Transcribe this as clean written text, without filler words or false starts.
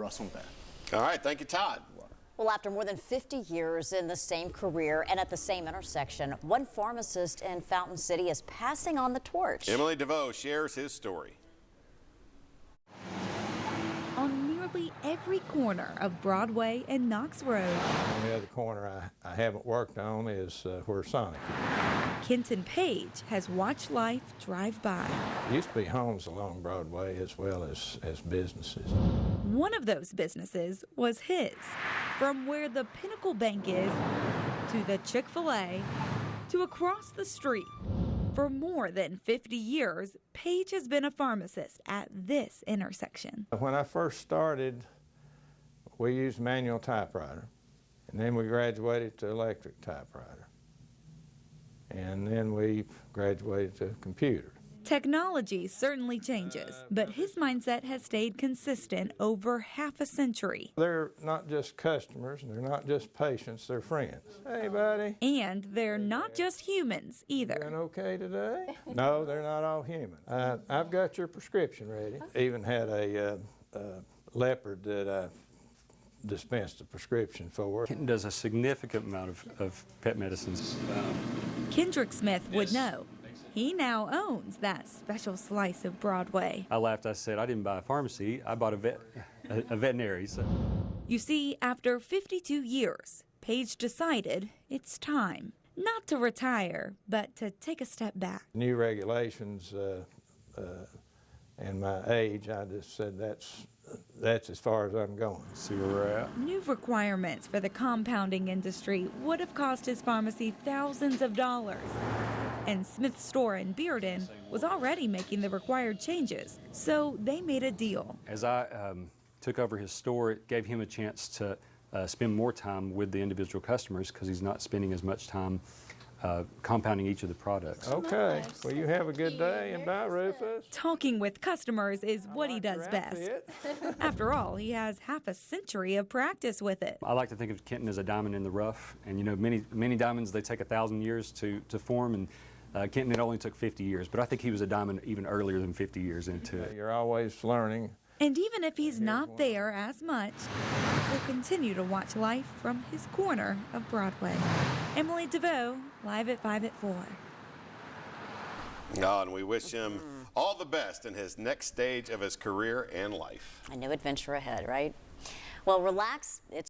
Russell Beth. All right, thank you, Todd. Well, after more than 50 years in the same career and at the same intersection, one pharmacist in Fountain City is passing on the torch. Emily DeVoe shares his story. On nearly every corner of Broadway and Knox Road. On the other corner I haven't worked on is where Sonic is. Kenton Page has watched life drive by. There used to be homes along Broadway as well as businesses. One of those businesses was his. From where the Pinnacle Bank is, to the Chick-fil-A, to across the street. For more than 50 years, Page has been a pharmacist at this intersection. When I first started, we used manual typewriter, and then we graduated to electric typewriter, and then we graduated to computer. Technology certainly changes, but his mindset has stayed consistent over half a century. They're not just customers, and they're not just patients, they're friends. Hey, buddy. And they're not just humans either. Doing okay today? No, they're not all human. I've got your prescription ready. Even had a leopard that I dispensed a prescription for. Kenton does a significant amount of pet medicines. Kendrick Smith would know. He now owns that special slice of Broadway. I laughed. I said, I didn't buy a pharmacy. I bought a veterinary. So. You see, after 52 years, Page decided it's time. Not to retire, but to take a step back. New regulations and my age, I just said that's as far as I'm going. See where we're at. New requirements for the compounding industry would have cost his pharmacy thousands of dollars. And Smith's store in Bearden was already making the required changes, so they made a deal. As I took over his store, it gave him a chance to spend more time with the individual customers because he's not spending as much time compounding each of the products. Okay, well, you have a good day, and bye, Rufus. Talking with customers is what he does best. After all, he has half a century of practice with it. I like to think of Kenton as a diamond in the rough, and you know, many diamonds, they take 1,000 years to form, and Kenton, it only took 50 years, but I think he was a diamond even earlier than 50 years into it. You're always learning. And even if he's not there as much, we'll continue to watch life from his corner of Broadway. Emily DeVoe, live at 5 at 4. Oh, and we wish him all the best in his next stage of his career and life. A new adventure ahead, right? Well, relax. It's